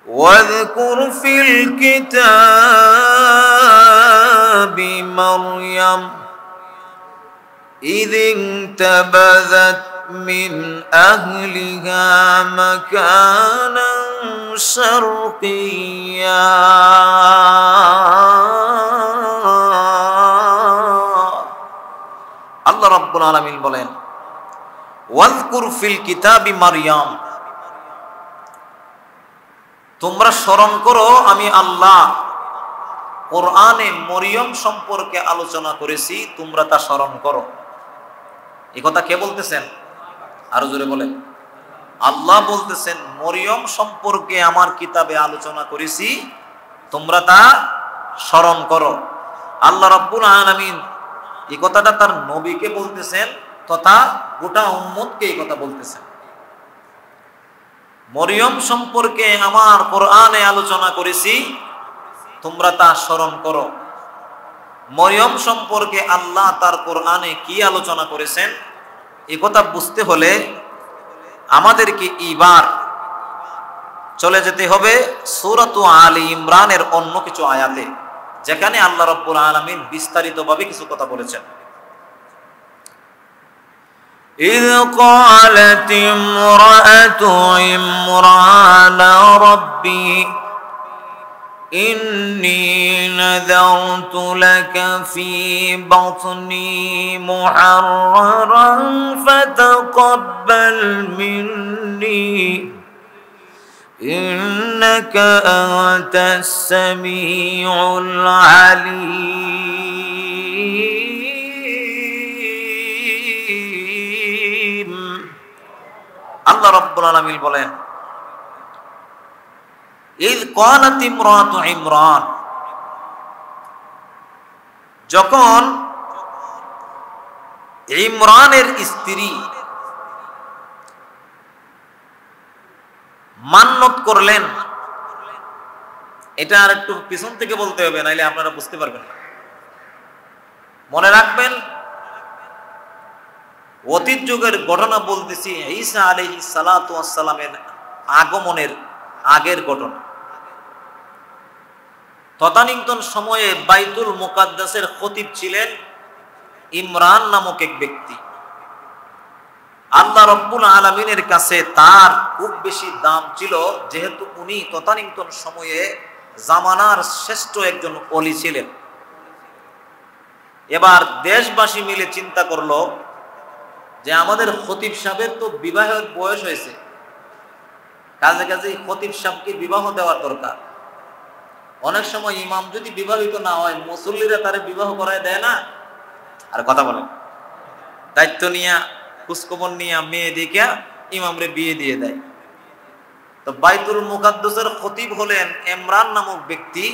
واذكر في الكتاب مريم إذ انتبذت من أهلها مكانا شرقيا আল্লাহ রাব্বুল আলামিন বলেন ওয়াজকুর ফিল কিতাবি মারইয়াম, তোমরা স্মরণ করো আমি আল্লাহ কোরআনে মরিয়ম সম্পর্কে আলোচনা করেছি, তোমরা তা স্মরণ করো। এই কথা কে বলতেছেন? আরো জোরে বলেন। আল্লাহ বলতেছেন মরিয়ম সম্পর্কে আমার কিতাবে আলোচনা করেছি, তোমরা তা স্মরণ করো। আল্লাহ রাব্বুল আলামিন এই কথাটা তার নবীকে বলতেছেন তথা গোটা উম্মতকে এই কথা বলতেছেন। মরিয়ম সম্পর্কে আমার কোরআনে আলোচনা করেছি, তোমরা তা স্মরণ করো। মরিয়ম সম্পর্কে আল্লাহ তার কোরআনে কি আলোচনা করেছেন এই কথা বুঝতে হলে আমাদেরকে এবার চলে যেতে হবে সূরাতু আলী ইমরানের অন্য কিছু আয়াতে, যেখানে আল্লাহ রাব্বুল আলামিন বিস্তারিতভাবে কিছু কথা বলেছেন। إذ قالت امرأة عمران ربي إني نذرت لك في بطني محررا فتقبل مني إنك أنت السميع العليم আল্লাহ রাব্বুল আলামিন বলেন ইয ক্বালাত ইমরাতু ইমরান, যখন ইমরানের স্ত্রী মান্নত করলেন, এটা আর একটু পিছন থেকে বলতে হবে নাইলে আপনারা বুঝতে পারবেন না। মনে রাখবেন অতীত যুগের ঘটনা বলতেছি, ঈসা আলাইহিস সালাতু ওয়াস সালামের আগমনের আগের ঘটনা। তদানীন্তন সময়ে বাইতুল মুকাদ্দাসের খতিব ছিলেন ইমরান নামক এক ব্যক্তি। আল্লাহ রাব্বুল আলামিনের কাছে তার খুব বেশি দাম ছিল, যেহেতু উনি তদানীন্তন সময়ে জামানার শ্রেষ্ঠ একজন ওলি ছিলেন। এবার দেশবাসী মিলে চিন্তা করলো যে আমাদের খতিব সাহেবের তো বিবাহের বয়স হয়েছে, কাজে কাজে খতিব সাহেবকে বিবাহ দেওয়ার দরকার। অনেক সময় ইমাম যদি বিবাহিত না হয় মুসল্লিরা তারে বিবাহ করায় দেয় না। আর কথা বলেন, দায়িত্ব নিয়া খোঁজখবর নিয়া মেয়ে দেখে ইমামরে বিয়ে দিয়ে দেয়। তো বাইতুল মুকাদ্দাসের খতিব হলেন ইমরান নামক ব্যক্তি।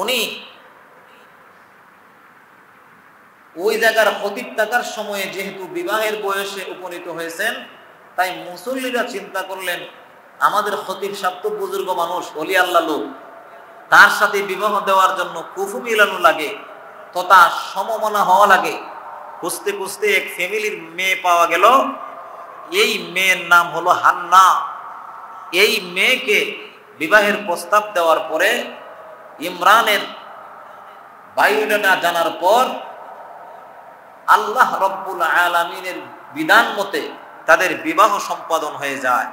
উনি ওই জায়গার খতিব থাকার সময়ে যেহেতু বিবাহের বয়সে উপনীত হয়েছেন, তাই মুসল্লিরা চিন্তা করলেন আমাদের খতিব সাহেব তো বুজুর্গ মানুষ, ওলি আল্লাহ লোক, তার সাথে বিবাহ দেওয়ার জন্য কুফু মিলানো লাগে তথা সমমনা হওয়া লাগে। খুঁজতে খুঁজতে এক ফ্যামিলির মেয়ে পাওয়া গেল। এই মেয়ের নাম হলো হান্না। এই মেয়েকে বিবাহের প্রস্তাব দেওয়ার পরে ইমরানের বায়োডাটা জানার পর আল্লাহ রাব্বুল আলামিনের বিধান মতে তাদের বিবাহ সম্পাদন হয়ে যায়।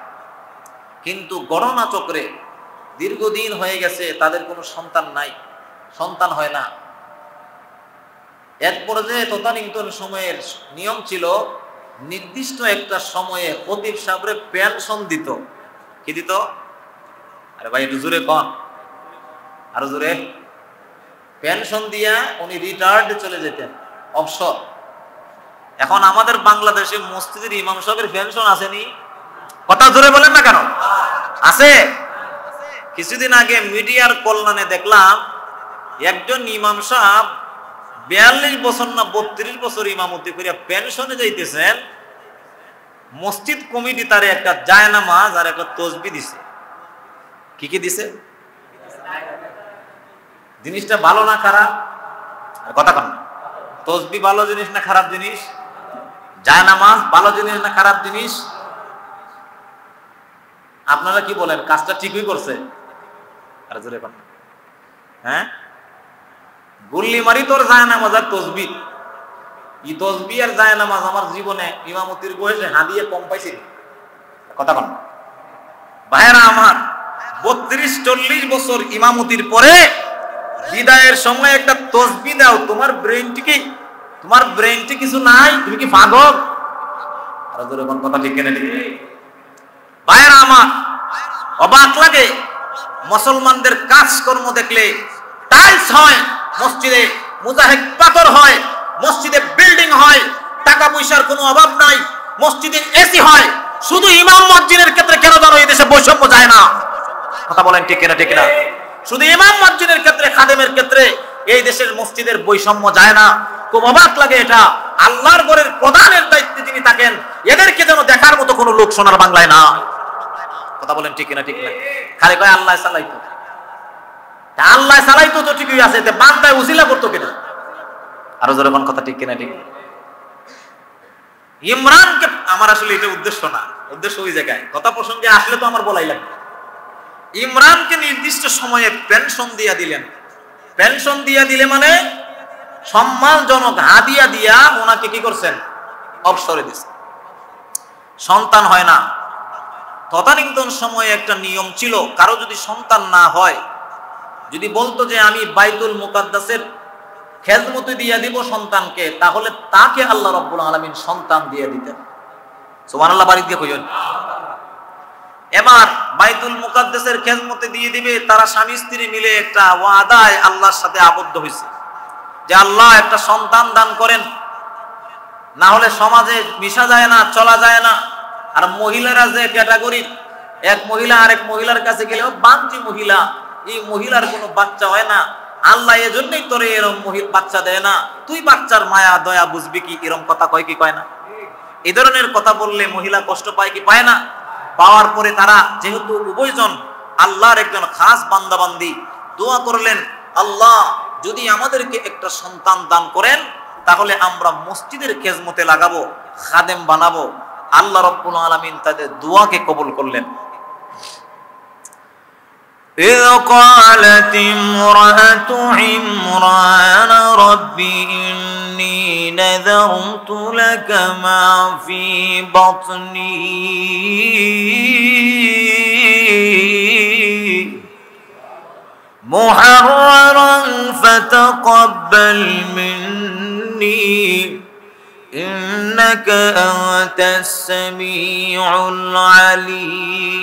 কিন্তু গণনা চক্রে দীর্ঘদিন হয়ে গেছে, তাদের কোনো সন্তান নাই, সন্তান হয় না। এক পর্যায়ে তদানীন্তন সময়ের নিয়ম ছিল নির্দিষ্ট একটা সময়ে খতিব সাহেবরে পেনশন দিত। কি দিত? আরে ভাই একটু জোরে কন, আরো জোরে। পেনশন দিয়া উনি রিটায়ার্ডে চলে যেতেন, অবসর। এখন আমাদের বাংলাদেশে মসজিদের ইমাম সাহেবের পেনশন আসেনি? কথা জোরে বলেন না কেন? আছে। কিছুদিন আগে মিডিয়ার কল্যাণে দেখলাম একজন ইমাম সাহেব 42 বছর না 32 বছর ইমামতি করিয়া পেনশনে যাইতেছেন। মসজিদ কমিটি তারে একটা জায়নামাজ আর একটা তসবিহ দিছে। কি কি দিছে? জিনিসটা ভালো না খারাপ? আর কথা কন না। তসবিহ ভালো জিনিস না খারাপ জিনিস? জায়নামাজ ভালো জিনিস না খারাপ জিনিস? আপনারা কি বলেন, কাজটা ঠিকই করছে? আর জোরে কোন, হ্যাঁ, গুল্লি মারি তোর জায়নামাজ আর তসবিহ, ই তসবিহ আর জায়নামাজ আমার জীবনে ইমামতির বয়সে হাদিয়ে কম পাইছি। কথা বল ভাইরা আমার, 32-40 বছর ইমামতির পরে বিদায়ের সময় একটা তসবিহ দাও, তোমার ব্রেনটি কিছু নাই, তুমি কি পাগল? আর জোরে কোন কথা ঠিক কিনা? ঠিক ভাইরা আমার, অবাক লাগে মুসলমানদের কাজকর্ম দেখলে। টাইলস হয় মসজিদে, মুজাহিদ পাথর হয় মসজিদে, বিল্ডিং হয়, টাকা পয়সার কোনো অভাব নাই, মসজিদে এসি হয়। শুধু ইমাম মুয়াজ্জিনের ক্ষেত্রে কেন জানো এই দেশে বৈষম্য যায় না? কথা বলেন ঠিক কিনা? ঠিক না? শুধু ইমাম মুয়াজ্জিনের ক্ষেত্রে, খাদেমের ক্ষেত্রে এই দেশের মসজিদের বৈষম্য যায় না। খুব অবাক লাগে এটা। আল্লাহর ঘরের প্রধানের দায়িত্বে যিনি থাকেন, এদেরকে যেন দেখার মতো কোনো লোক সোনার বাংলায় না। কথা বলেন ঠিক কিনা? ঠিক না? খালি কয় আল্লাহ চালাইতো, আল্লাহ চালাইতো তো ঠিকই আছে, বান্দায় উসিলা করতো কিনা? আরো জোরে কোন কথা ঠিক কিনা? ঠিক। ইমরানকে, আমার আসলে এটা উদ্দেশ্য না, উদ্দেশ্য ওই জায়গায়, কথা প্রসঙ্গে আসলে তো আমার বলাই লাগবে। ইমরানকে নির্দিষ্ট সময়ে পেনশন দিয়া দিলেন। পেনশন দিয়া দিলে মানে সম্মানজনক হাদিয়া দিয়া ওনাকে কি করছেন? অবসরে দিচ্ছেন। সন্তান হয় না, তদানীন্তন সময়ে একটা নিয়ম ছিল, কারো যদি সন্তান না হয়, যদি বলতো যে আমি বাইতুল মুকাদ্দাসের খেদমতে দিয়ে দিব সন্তানকে, তাহলে তাকে আল্লাহ রাব্বুল আলামিন সন্তান দিয়ে দিতেন। সুবহানাল্লাহ, বাড়ি দিয়ে কইন। এবার বাইতুল মুকাদ্দাসের খেদমতে দিয়ে দিবে, তারা স্বামী স্ত্রী মিলে একটা ওয়াদায় আল্লাহর সাথে আবদ্ধ হয়েছে যে আল্লাহ একটা সন্তান দান করেন, না হলে সমাজে মিশা যায় না, চলা যায় না। আর মহিলারা যে ক্যাটাগরি, এক মহিলা আরেক মহিলার কাছে গেলে বাঞ্চি মহিলা, এই মহিলার কোনো বাচ্চা হয় না, আল্লাহ এজন্যই তোরে এরকম বাচ্চা দেয় না, তুই বাচ্চার মায়া দয়া বুঝবি কি? এরকম কথা কয় কি কয় না? এই ধরনের কথা বললে মহিলা কষ্ট পায় কি পায় না? পাওয়ার পরে তারা যেহেতু উভয়জন আল্লাহর একজন খাস বান্দাবান্দি, দোয়া করলেন, আল্লাহ যদি আমাদেরকে একটা সন্তান দান করেন, তাহলে আমরা মসজিদের খেদমতে লাগাবো, খাদেম বানাবো। আল্লাহ রাব্বুল আলামিন তাদের দোয়াকে কবুল করলেন। إذ قالت امرأة عمران رب إني نذرت لك ما في بطني محررا فتقبل مني إنك أنت السميع العليم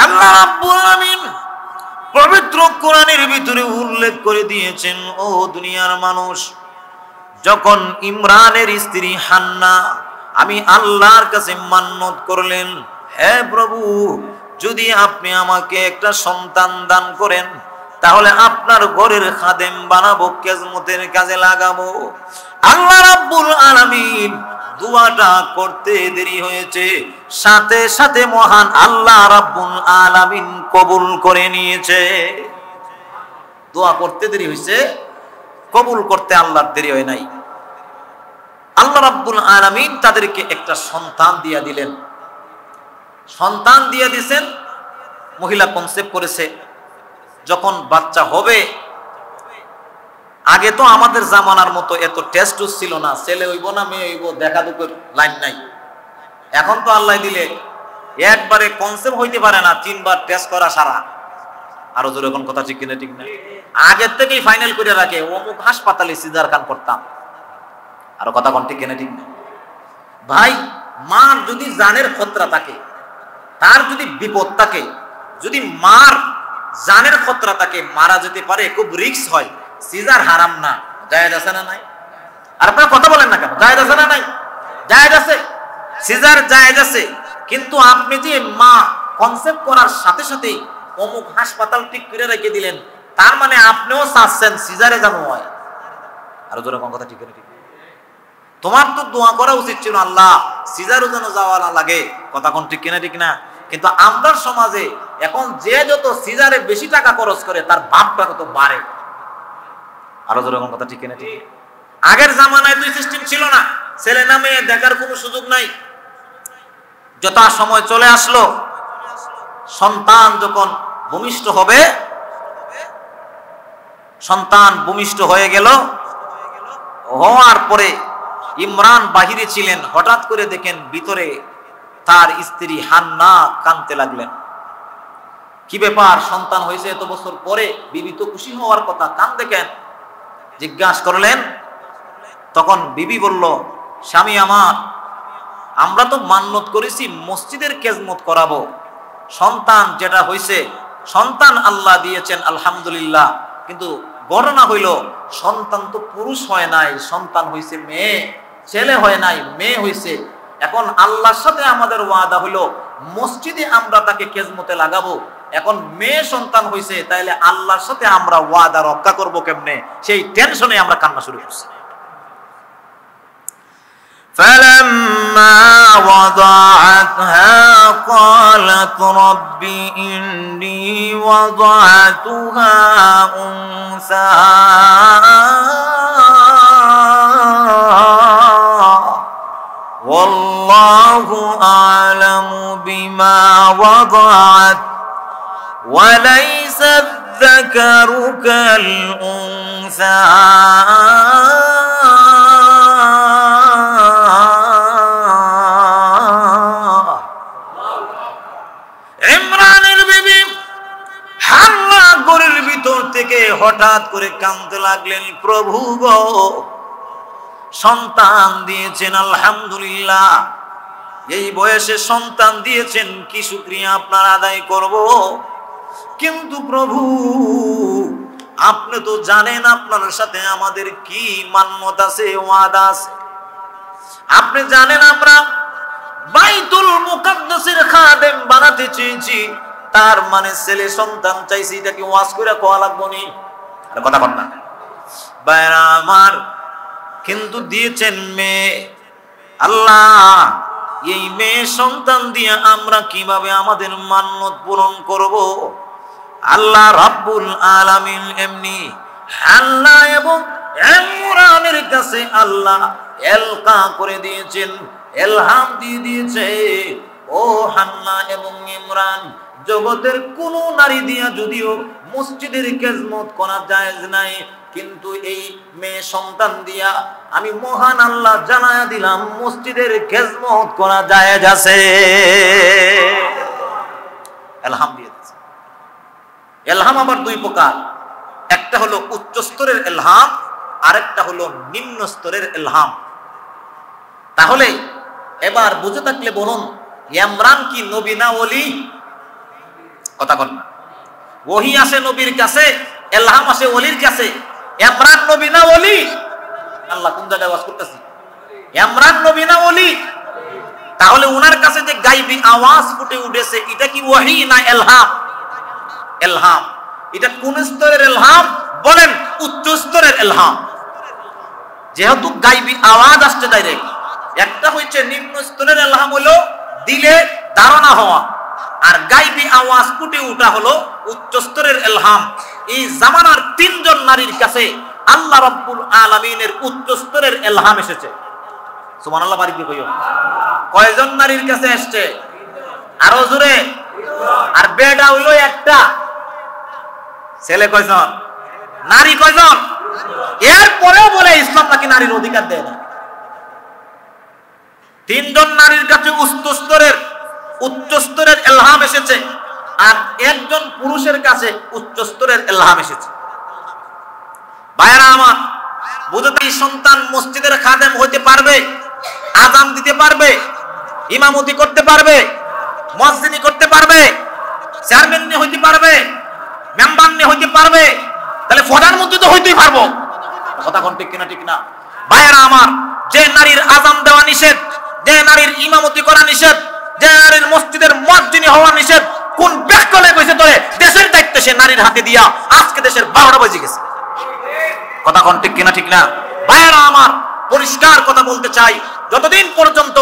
আল্লাহ রাব্বুল আলামিন পবিত্র কোরআনের ভিতরে উল্লেখ করে দিয়েছেন, ও দুনিয়ার মানুষ, যখন ইমরানের স্ত্রী হান্না আমি আল্লাহর কাছে মান্নত করলেন, হে প্রভু যদি আপনি আমাকে একটা সন্তান দান করেন, তাহলে আপনার ঘরের খাদেম বানাবো, খেদমতের কাজে লাগাবো। আল্লাহ রাব্বুল আলামিন দোয়াটা করতে দেরি হয়েছে, সাথে সাথে মহান আল্লাহ রাব্বুল আলামিন কবুল করে নিয়েছে। দোয়া করতে দেরি হয়েছে, কবুল করতে আল্লাহর দেরি হয় নাই। আল্লাহ রাব্বুল আলামিন তাদেরকে একটা সন্তান দিয়া দিলেন। সন্তান দিয়ে দিয়েছেন, মহিলা কনসেপ্ট করেছে। যখন বাচ্চা হবে, আগে তো আমাদের জামানার মতো এত টেস্ট ছিল না, ছেলে হইব না মেয়ে হইব দেখা দুপুর লাইন নাই। এখন তো আল্লাহ দিলে একবারে কনসেপ্ট হইতে পারে না, 3 বার টেস্ট করা সারা। আরো জোরে কোন কথা ঠিক কিনা? ঠিক না? আগের থেকেই ফাইনাল করে রাখে, অমুক হাসপাতালে সিজার খান করতাম। আরো কথা কোন ঠিক কিনা? ঠিক না? ভাই, মার যদি জানের খতরা থাকে, তার যদি বিপদ থাকে, যদি মার জানের খতরা থাকে, মারা যেতে পারে, খুব রিস্ক হয়। সিজার হারাম না, জায়েজ আছে না নাই? আর আপনারা কথা বলেন না কেন? জায়েজ আছে না নাই? জায়েজ আছে, সিজার জায়েজ আছে। কিন্তু আপনি যে মা কনসেপ্ট করার সাথে সাথেই অমুক হাসপাতাল ঠিক করে রেখে দিলেন, তার মানে আপনিও চাচ্ছেন সিজারে যেন হয়। আরো জোরে কোন কথা ঠিক না? ঠিক। তোমার তো দোয়া করা উচিত ছিল, আল্লাহ সিজারও যেন যাওয়া না লাগে। কথা কোন ঠিক কিনা? ঠিক না? কিন্তু আমরা সমাজে এখন যে যত সিজারে বেশি টাকা খরচ করে, তার বাপটা কত বাড়ে। আরো জোরে কোন কথা ঠিক কিনা? ঠিক। আগের জামানায় তো সিস্টেম ছিল না, ছেলে না মেয়ে দেখার কোনো সুযোগ নাই। যথা সময় চলে আসলো, সন্তান যখন ভূমিষ্ঠ হবে, সন্তান ভূমিষ্ঠ হয়ে গেল, হওয়ার পরে ইমরান বাহিরে ছিলেন, হঠাৎ করে দেখেন ভিতরে তার স্ত্রী হান্না কাঁদতে লাগলেন। কি ব্যাপার, সন্তান হয়েছে এত বছর পরে, বিবি তো খুশি হওয়ার কথা, কাঁদতে কেন? জিজ্ঞাসা করলেন। তখন বিবি বলল, স্বামী আমার, আমরা তো মান্যত করেছি মসজিদের খেদমত করাবো, সন্তান যেটা হয়েছে, সন্তান আল্লাহ দিয়েছেন আলহামদুলিল্লাহ, কিন্তু ঘটনা হইল সন্তান তো পুরুষ হয় নাই, সন্তান হয়েছে মেয়ে, ছেলে হয় নাই, মেয়ে হয়েছে। এখন আল্লাহর সাথে আমাদের ওয়াদা হইল মসজিদে আমরা তাকে খেদমতে লাগাবো, এখন মেয়ে সন্তান হয়েছে, তাইলে আল্লাহর সাথে আমরা ওয়াদা রক্ষা করব কেমনে, সেই টেনশনে আমরা কান্না শুরু করছি। فلما وضعتها قالت رب إني وضعتها أنثى والله أعلم بما وضعت وليس الذكر كالأنثى থেকে হঠাৎ করে কাঁদতে লাগলেন, প্রভু গো, সন্তান দিয়েছেন আলহামদুলিল্লাহ, এই বয়সে সন্তান দিয়েছেন, কি শুকরিয়া আপনার আদায় করব, কিন্তু প্রভু আপনি তো জানেন আপনার সাথে আমাদের কি মান্যত আছে, ওয়াদা আছে। আপনি জানেন আমরা বাইতুল মুকাদ্দাসের খাদেম বানাতে চেয়েছি, তার মানে ছেলে সন্তান চাইছি, এটা কি ওয়াজ করে কোয়া লাগবো নি? কথা বল না বাইরা আমার, কিন্তু দিয়েছেন মেয়ে। আল্লাহ, এই মেয়ে সন্তান দিয়ে আমরা কিভাবে আমাদের মান্যত পূরণ করব? আল্লাহ রাব্বুল আলামিন এমনি আল্লাহ এবং ইমরানের কাছে আল্লাহ এলকা করে দিয়েছেন, এলহাম দিয়ে দিয়েছে, ও হান্না এবং ইমরান, জগতের কোন নারী দিয়া যদিও মসজিদের খেদমত করা জায়েজ নাই, কিন্তু এই মেয়ে সন্তান দিয়া আমি মহান আল্লাহ জানায়া দিলাম মসজিদের খেদমত করা জায়েজ আছে। এলহাম দিয়ে দিয়েছে। এলহাম আবার দুই প্রকার, একটা হলো উচ্চ স্তরের এলহাম, আরেকটা হলো নিম্ন স্তরের এলহাম। তাহলে এবার বুঝে থাকলে বলুন, ইমরান কি নবী না ওলি? কথা বল না। ওহী আসে নবীর কাছে, এলহাম আসে ওলির কাছে। ইমরান নবী না ওলি? আল্লাহ কোন জায়গায় ওয়াজ করতেছি, ইমরান নবী না ওলি? তাহলে উনার কাছে যে গায়বী আওয়াজ ফুটে উঠেছে, এটা কি ওহী না এলহাম? এলহাম। এটা কোন স্তরের এলহাম বলেন? উচ্চ স্তরের এলহাম। যেহেতু গায়বী আওয়াজ আসছে ডাইরেক্ট, একটা হচ্ছে নিম্ন স্তরের এলহাম হলো দিলে ধারণা হওয়া, আর গায়বী আওয়াজ ফুটে ওঠা হলো উচ্চ স্তরের এলহাম। এই জামানার তিনজন নারীর কাছে আল্লাহ রাব্বুল আলামিনের উচ্চ স্তরের এলহাম এসেছে। সুবহানাল্লাহ, বাড়ি দিয়ে কইও। কয়জন নারীর কাছে আসছে? আরো জোরে। আর বেডা হইলো একটা। ছেলে কয়জন? নারী কয়জন? এরপরেও বলে ইসলাম নাকি নারীর অধিকার দেয় না। তিনজন নারীর কাছে উচ্চ স্তরের এলহাম এসেছে, আর একজন পুরুষের কাছে উচ্চ স্তরের এলহাম এসেছে। ভাইরা আমার, বুঝতে সন্তান মসজিদের খাদেম হইতে পারবে, আযান দিতে পারবে, ইমামতি করতে পারবে, মুয়াজ্জিনি করতে পারবে, চেয়ারম্যান হইতে পারবে, মেম্বার হইতে পারবে, তাহলে প্রধানমন্ত্রী তো হইতেই পারবো। কথা কোন ঠিক কিনা? ঠিক না? ভাইরা আমার, যে নারীর আযান দেওয়া নিষেধ, যে নারীর ইমামতি করা নিষেধ, যে নারীর মসজিদের মুয়াজ্জিনি হওয়া নিষেধ, কোন ব্যাকলে কইছে তোরে দেশের দায়িত্ব সে নারীর হাতে দিয়া আজকে দেশের 12টা বাজে গেছে। কথা কোন ঠিক কিনা? ঠিক না? ভাইরা আমার, পরিষ্কার কথা বলতে চাই, যতদিন পর্যন্ত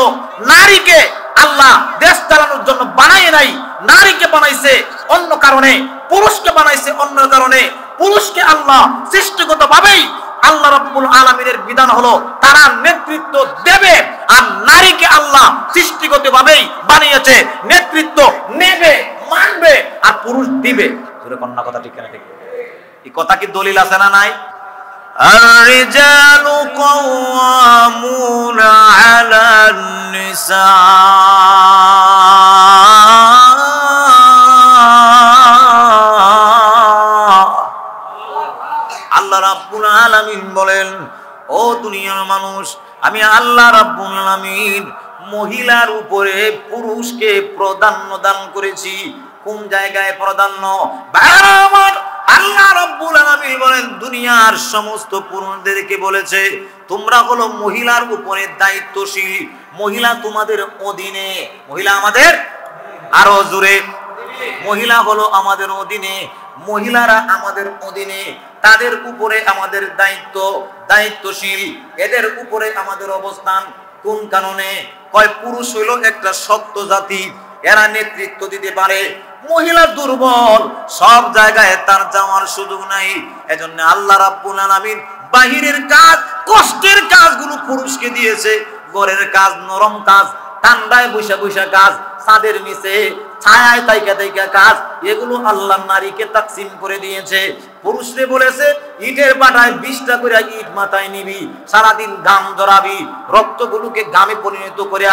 নারীকে আল্লাহ দেশ চালানোর জন্য বানায় নাই, নারীকে বানাইছে অন্য কারণে, পুরুষকে বানাইছে অন্য কারণে। পুরুষকে আল্লাহ সৃষ্টিগতভাবেই আল্লাহ রাব্বুল আলামিনের বিধান হলো তারা নেতৃত্ব দেবে, আর নারীকে আল্লাহ সৃষ্টিগতভাবেই বানিয়েছে নেতৃত্ব নেবে, মানবে, আর পুরুষ দিবে। ধরে কন্যা কথা ঠিক না ঠিক? এই কথা কি দলিল আছে না নাই? الرجال قوامون على النساء। আল্লাহ রাব্বুল আলামিন বলেন, ও দুনিয়ার মানুষ, আমি আল্লাহ রাব্বুল আলামিন মহিলার উপরে পুরুষকে প্রাধান্য দান করেছি। কোন জায়গায় প্রাধান্য? আমার আল্লাহ রাব্বুল আলামিন বলেন দুনিয়ার সমস্ত পুরুষদেরকে বলেছে তোমরা হলো মহিলার উপরে দায়িত্বশীল, মহিলা তোমাদের অধীনে। মহিলা আমাদের, আরো জোরে, মহিলা হলো আমাদের অধীনে, মহিলারা আমাদের অধীনে, তাদের উপরে আমাদের দায়িত্বশীল, এদের উপরে আমাদের অবস্থান। কোন কারণে? কয় পুরুষ হইল একটা শক্ত জাতি, এরা নেতৃত্ব দিতে পারে, মহিলা দুর্বল, সব জায়গায় তার যাওয়ার সুযোগ নাই। এজন্য আল্লাহ রাব্বুল আলামিন বাহিরের কাজ, কষ্টের কাজগুলো পুরুষকে দিয়েছে। ঘরের কাজ, নরম কাজ, ঠান্ডায় বৈশা বৈশা কাজ, ছাদের নিচে ছায়ায় তাইকা কাজ, এগুলো আল্লাহ নারীকে তাকসিম করে দিয়েছে। পুরুষরে বলেছে ইটের পাটায় 20টা করে ইট মাথায় নিবি, সারাদিন ঘাম জড়াবি, রক্তগুলোকে ঘামে পরিণত করে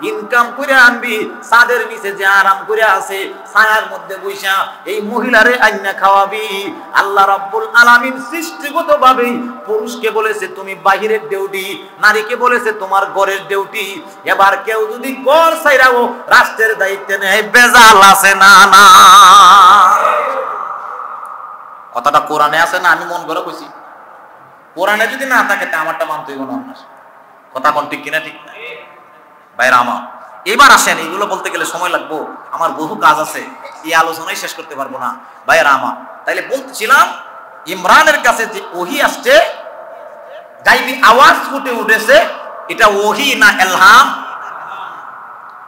ইনকাম করে আনবি, ছাদের নিচে যে আরাম করে আছে ছায়ার মধ্যে বৈশা এই মহিলারে আইনা খাওয়াবি। আল্লাহ রাব্বুল আলামিন সৃষ্টিগতভাবেই পুরুষকে বলেছে তুমি বাহিরের ডিউটি, নারীকে বলেছে তোমার ঘরের ডিউটি। এবার কেউ যদি ঘর ছাইরাও রাষ্ট্রের দায়িত্বে নেয়, বেজাল আছে না? না, কথাটা কোরআনে আছে না? আমি মন করে কইছি, কোরআনে যদি না থাকে তা আমারটা মানতে হইব না। আপনার কথা কোন ঠিক কিনা? ঠিক না ভাইরা আমার? এবার আসেন, এগুলো বলতে গেলে সময় লাগবো, আমার বহু কাজ আছে, এই আলোচনাই শেষ করতে পারবো না ভাইরা আমার। তাইলে বলছিলাম ইমরানের কাছে যে ওহী আসছে, গায়বী আওয়াজ ফুটে উঠেছে, এটা ওহী না ইলহাম?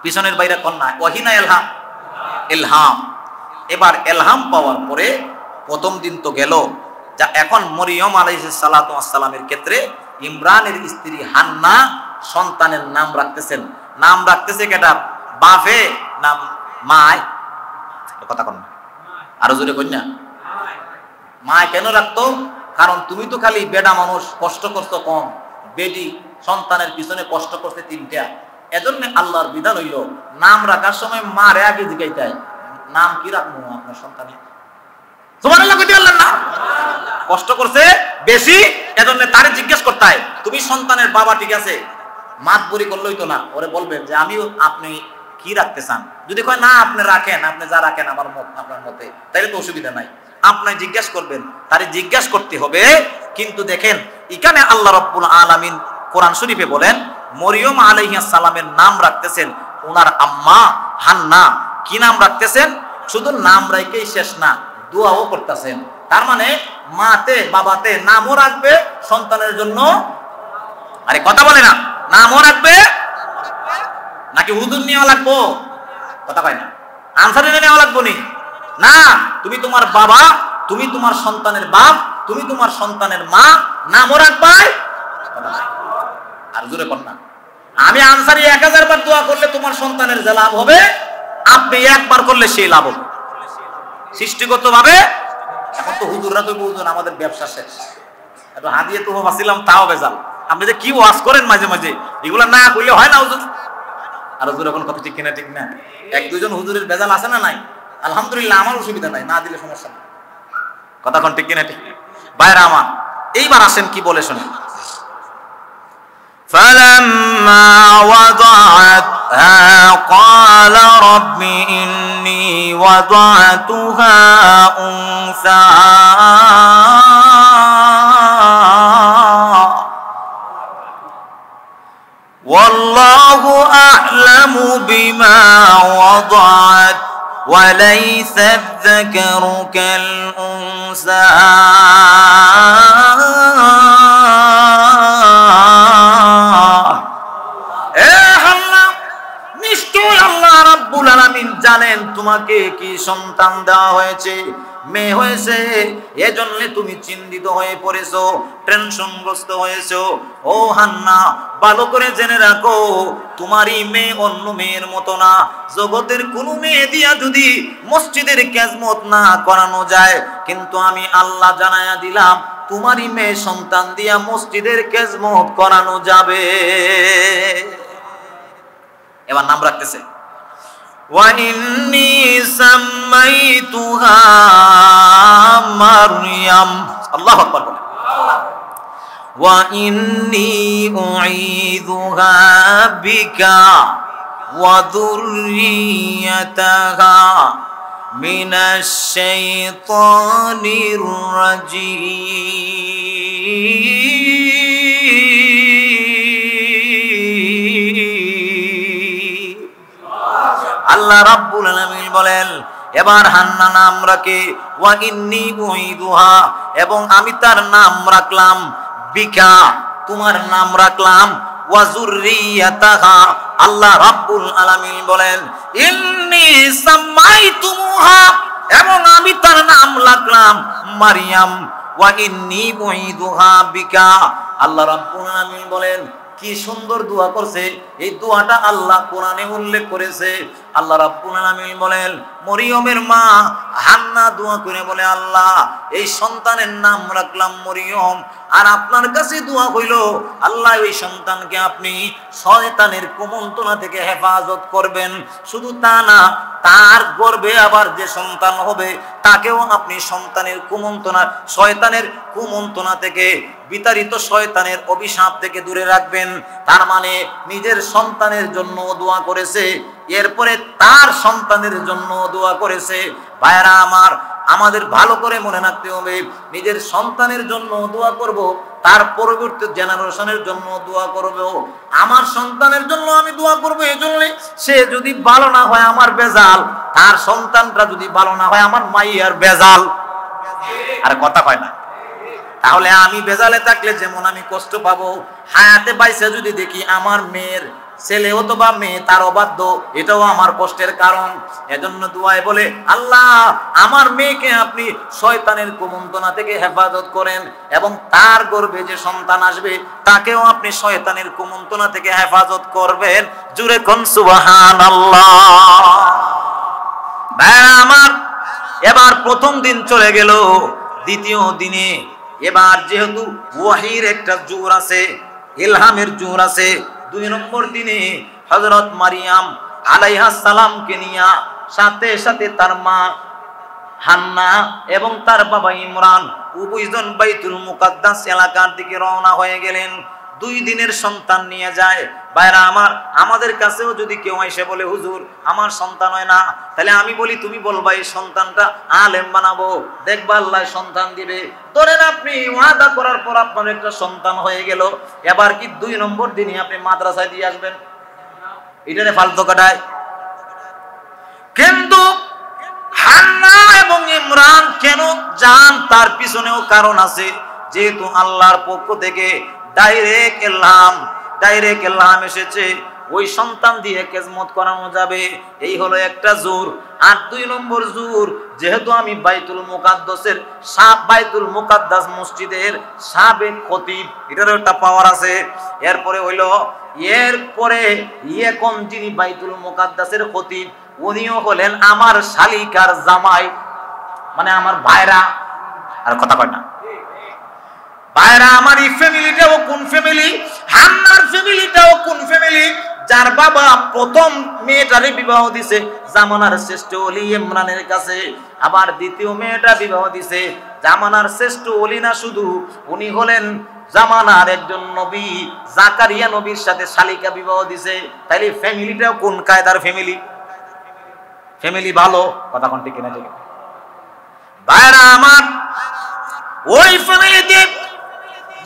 পিছনের বাইরে কন্যা, ওহী না ইলহাম? ইলহাম। এবার ইলহাম পাওয়ার পরে প্রথম দিন তো গেল, যা এখন মরিয়ম আলাইহিস সালাতু ওয়াস সালামের ক্ষেত্রে ইমরানের স্ত্রী হান্না সন্তানের নাম রাখতেছেন। নাম রাখতেছে কেটা? বাপে নাম মায়, কথা কন, আরো জোরে কন্যা, মায় কেন রাখতো? কারণ তুমি তো খালি বেডা মানুষ, কষ্ট করছো কম, বেডি সন্তানের পিছনে কষ্ট করছে 3টা। এজন্য আল্লাহর বিধান হইল নাম রাখার সময় মারে আগে জিজ্ঞাইতে হয়, নাম কি রাখবো আপনার সন্তানের? সুবহানাল্লাহ কইতে পারলেন না? কষ্ট করছে বেশি, এজন্য তারে জিজ্ঞেস করতে হয় তুমি সন্তানের বাবা ঠিক আছে? মাতবরি করলেই তো না, ওরে বলবেন যে আমিও আপনি কি রাখতে চান। যদি কয় না আপনি রাখেন, আপনি যা রাখেন আমার মত আপনার মতে, তাইলে তো অসুবিধা নাই, আপনি জিজ্ঞেস করবেন, তারে জিজ্ঞেস করতে হবে। কিন্তু দেখেন এখানে আল্লাহ রাব্বুল আলামিন কোরআন শরীফে বলেন মরিয়ম আলাইহিস সালামের নাম রাখতেছেন ওনার আম্মা হান্না। কি নাম রাখতেছেন? শুধু নাম রাখেই শেষ না, দোয়াও করতেছেন। তার মানে মাতে বাবাতে নামও রাখবে সন্তানের জন্য। আরে কথা বলে না, নামও রাখবে নাকি হুজুর নেওয়া লাগবো? কথা কয় না, আনসার নেওয়া লাগবো নি? না, তুমি তোমার বাবা, তুমি তোমার সন্তানের বাপ, তুমি তোমার সন্তানের মা, নামও রাখবে। আর জোরে কর না, আমি আনসারি 1000 বার দোয়া করলে তোমার সন্তানের যে লাভ হবে, আপনি একবার করলে সেই লাভ হবে সৃষ্টিগত ভাবে। এখন তো হুজুররা তো বুঝুন আমাদের ব্যবসা শেষ, একটু হাদিয়ে তো ভাবছিলাম তাও বেজাল। আপনি যে কি ওয়াজ করেন মাঝে মাঝে, এগুলা না করলে হয় না হুজুর। আর হুজুর এখন কথা ঠিক কিনা? ঠিক না? 1-2 হুজুরের বেজাল আছে না নাই? আলহামদুলিল্লাহ, আমার অসুবিধা নাই, না দিলে সমস্যা নেই। কথা কোন ঠিক কিনা? ঠিক। ভাইরা আমার, এইবার আসেন কি বলে শুনে। فلما وضعتها قال رب إني وضعتها أنثى والله أعلم بما وضعت وليس الذكر كالأنثى জানেন তোমাকে কি সন্তান দেওয়া হয়েছে। মেয়ে হয়েছে, এজন্য তুমি চিন্তিত হয়ে পড়েছো, টেনশনগ্রস্ত হয়েছো। ও হান্না, ভালো করে জেনে রাখো, তোমারই মেয়ে অন্য মেয়ের মতো না। জগতের কোনো মেয়ে দিয়া যদি মসজিদের খেজমত না করানো যায়, কিন্তু আমি আল্লাহ জানায়া দিলাম তোমারই মেয়ে সন্তান দিয়া মসজিদের খেজমত করানো যাবে। এবার নাম রাখতেছে, وَإِنِّي سَمَّيْتُهَا مَرْيَمَ। আল্লাহু আকবার বলেন। وَإِنِّي أُعِيذُهَا بِكَ وَذُرِّيَّتَهَا مِنَ الشَّيْطَانِ الرَّجِيمِ। আল্লাহ রাব্বুল আলামিন বলেন, এবার হান্না নাম রাখে ওয়া ইন্নী উইদুহা, এবং আমি তার নাম রাখলাম বিকা, তোমার নাম রাখলাম, ওয়া যুররিয়াতাহা। আল্লাহ রাব্বুল আলামিন বলেন ইন্নী সামাইতুহা, এবং আমি তার নাম রাখলাম মারইয়াম, ওয়া ইন্নী উইদুহা বিকা। আল্লাহ রাব্বুল আলামিন বলেন, কি সুন্দর দোয়া করছে। এই দোয়াটা আল্লাহ কোরআনে উল্লেখ করেছে। আল্লাহ রাব্বুল আলামিন বলেন, মরিয়মের মা হান্না দোয়া করে বলে, আল্লাহ এই সন্তানের নাম রাখলাম মরিয়ম, আর আপনার কাছে দোয়া হইল আল্লাহ ওই সন্তানকে আপনি শয়তানের কুমন্ত্রণা থেকে হেফাজত করবেন। শুধু তা না, তার গর্ভে আবার যে সন্তান হবে তাকেও আপনি সন্তানের কুমন্ত্রণা, শয়তানের কুমন্ত্রণা থেকে, বিতাড়িত শয়তানের অভিশাপ থেকে দূরে রাখবেন। তার মানে নিজের সন্তানের জন্য দোয়া করেছে, এরপরে তার সন্তানের জন্য দোয়া করেছে। ভাইরা আমার, আমাদের ভালো করে মনে রাখতে হবে, নিজের সন্তানের জন্য দোয়া করব, তার পরবর্তী জেনারেশনের জন্য দোয়া করব। আমার সন্তানের জন্য আমি দোয়া করব এজন্য, সে যদি ভালো না হয় আমার বেজাল, তার সন্তানটা যদি ভালো না হয় আমার মাইয়ার বেজাল। আর কথা কয় না? তাহলে আমি বেজালে থাকলে যেমন আমি কষ্ট পাবো, হায়াতে বাইসে যদি দেখি আমার মেয়ের ছেলে অথবা মেয়ে তার অবাধ্য, এটাও আমার কষ্টের কারণ। এজন্য দুআয় বলে, আল্লাহ আমার মেয়েকে আপনি শয়তানের কুমন্ত্রণা থেকে হেফাজত করেন, এবং তার গর্ভে যে সন্তান আসবে তাকেও আপনি শয়তানের কুমন্ত্রণা থেকে হেফাজত করবেন। জুরে কোন সুবহানাল্লাহ। ভাইরা আমার, এবার প্রথম দিন চলে গেল। দ্বিতীয় দিনে এবার যেহেতু ওয়াহির একটা জোর আছে, ইলহামের জোর আছে, 2 নম্বর দিনে হযরত মারিয়াম আলাইহাস সালামকে নিয়া সাথে সাথে তার মা হান্না এবং তার বাবা ইমরান উভয়জন বাইতুল মুকাদ্দাস এলাকার দিকে রওনা হয়ে গেলেন। 2 দিনের সন্তান নিয়ে যায়। ভাইরা আমার, আমাদের কাছেও যদি কেউ এসে বলে হুজুর আমার সন্তান হয় না, তাহলে আমি বলি তুমি বলবা এই সন্তানটা আলেম বানাবো, দেখবা আল্লাহ সন্তান দিবে। ধরেন আপনি ওয়াদা করার পর আপনার একটা সন্তান হয়ে গেল, এবার কি 2 নম্বর দিনে আপনি মাদ্রাসায় দিয়ে আসবেন? এটারে ফালতু কাটায়। কিন্তু হান্না এবং ইমরান কেন যান, তার পিছনেও কারণ আছে। যেহেতু আল্লাহর পক্ষ থেকে ডাইরেক্ট এলহাম এসেছে, ওই সন্তান দিয়ে খেজমত করানো যাবে, এই হলো একটা জোর। আর 2 নম্বর জোর, যেহেতু আমি বাইতুল মুকাদ্দাস মসজিদের সাবেক খতিব, এটারও একটা পাওয়ার আছে। এরপরে এখন যিনি বাইতুল মুকাদ্দাসের খতিব, উনিও হলেন আমার শালিকার জামাই, মানে আমার ভাইরা। আর কথা কয় না? ভাইরা আমার, এই ফ্যামিলিটাও কোন ফ্যামিলি? হান্নার ফ্যামিলিটাও কোন ফ্যামিলি? যার বাবা প্রথম মেয়েটারে বিবাহ দিছে জামানার শ্রেষ্ঠ ওলি ইমরানের কাছে, আবার দ্বিতীয় মেয়েটা বিবাহ দিছে জামানার শ্রেষ্ঠ ওলি না শুধু, উনি হলেন জামানার একজন নবী, জাকারিয়া নবীর সাথে শালিকা বিবাহ দিছে। তাইলে ফ্যামিলিটাও কোন কায়দার ফ্যামিলি ভালো? কথা কোন ঠিক না? ঠিক ভাইরা আমার, ওই ফ্যামিলিতে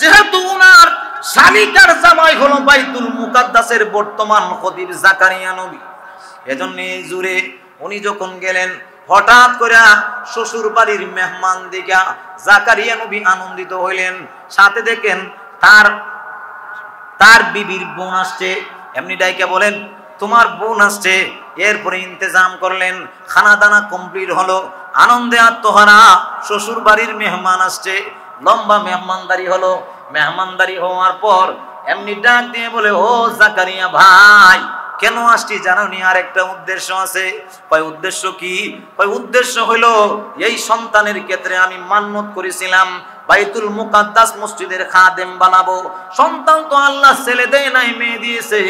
যেহেতু উনার শালিকার জামাই হলো বাইতুল মুকাদ্দাসের বর্তমান খতিব জাকারিয়া নবী, এজন্য এই জুরে উনি যখন গেলেন, হঠাৎ করে শ্বশুর বাড়ির মেহমান দিকা জাকারিয়া নবী আনন্দিত হইলেন। সাথে দেখেন তার বিবির বোন আসছে, এমনি ডাইকা বলেন তোমার বোন আসছে। এরপরে ইন্তেজাম করলেন, খানা দানা কমপ্লিট হলো। আনন্দে আত্মহারা, শ্বশুর বাড়ির মেহমান আসছে, লম্বা মেহমানদারি হলো। মেহমানদারি হওয়ার পর এমনি ডাক দিয়ে বলে, ও জাকারিয়া ভাই, কেন আসছি জানো নি? আর একটা উদ্দেশ্য আছে। কয় উদ্দেশ্য কি? কয় উদ্দেশ্য হইল এই সন্তানের ক্ষেত্রে আমি মান্নত করেছিলাম বাইতুল মুকাদ্দাস মসজিদের খাদেম বানাবো। সন্তান তো আল্লাহ ছেলে দেয় নাই, মেয়ে দিয়েছে,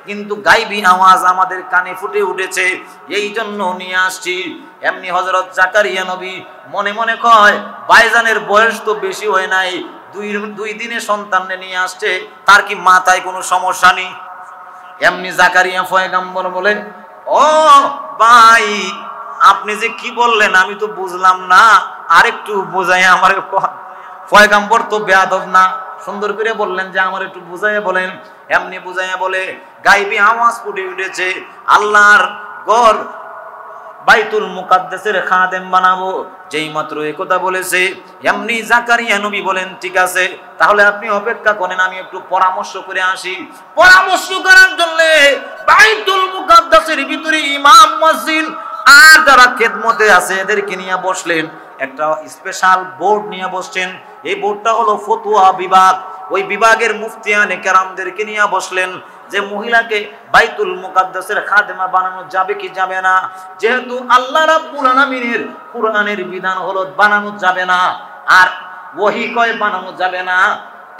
কিন্তু গাইবী আওয়াজ আমাদের কানে ফুটে উঠেছে, এই জন্য নিয়ে আসছি। এমনি হযরত জাকারিয়া নবী মনে মনে কয়, ভাইজানের বয়স তো বেশি হয় নাই, দুই দিনে সন্তান নিয়ে আসছে, তার কি মাথায় কোনো সমস্যা নেই? এমনি জাকারিয়া পয়গম্বর বলে, ও ভাই, আপনি যে কি বললেন আমি তো বুঝলাম না, আরেকটু বোঝাই আমার। পয়গম্বর তো বেয়াদব না, সুন্দর করে বললেন যে আমার একটু বুঝাইয়া বলেন। এমনি বুঝাইয়া বলে, গাইবী আওয়াজ ফুটে উঠেছে, আল্লাহর ঘর বাইতুল মুকাদ্দাসের খাদেম বানাবো। যেই মাত্র একথা বলেছে, এমনি জাকারিয়া নবী বলেন, ঠিক আছে, তাহলে আপনি অপেক্ষা করেন, আমি একটু পরামর্শ করে আসি। পরামর্শ করার জন্য বাইতুল মুকাদ্দাসের ভিতরে ইমাম, মুয়াজ্জিন আর যারা খেদমতে আছে এদেরকে নিয়ে বসলেন। একটা স্পেশাল বোর্ড নিয়ে বসছেন, এই বোর্ডটা হলো ফতোয়া বিভাগ। ওই বিভাগের মুফতিয়ানে কেরামদেরকে নিয়ে বসলেন যে মহিলাকে বাইতুল মুকাদ্দাসের খাদেমা বানানো যাবে কি যাবে না। যেহেতু আল্লাহ রাব্বুল আলামিনের কুরআনের বিধান হলো বানানো যাবে না, আর ওহী কয় বানানো যাবে না,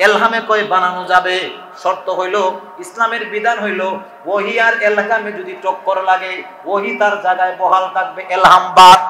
এলহামে কয় বানানো যাবে। শর্ত হইল, ইসলামের বিধান হইল ওহী আর এলহামে যদি টক্কর লাগে, ওহী তার জায়গায় বহাল থাকবে, এলহাম বাদ।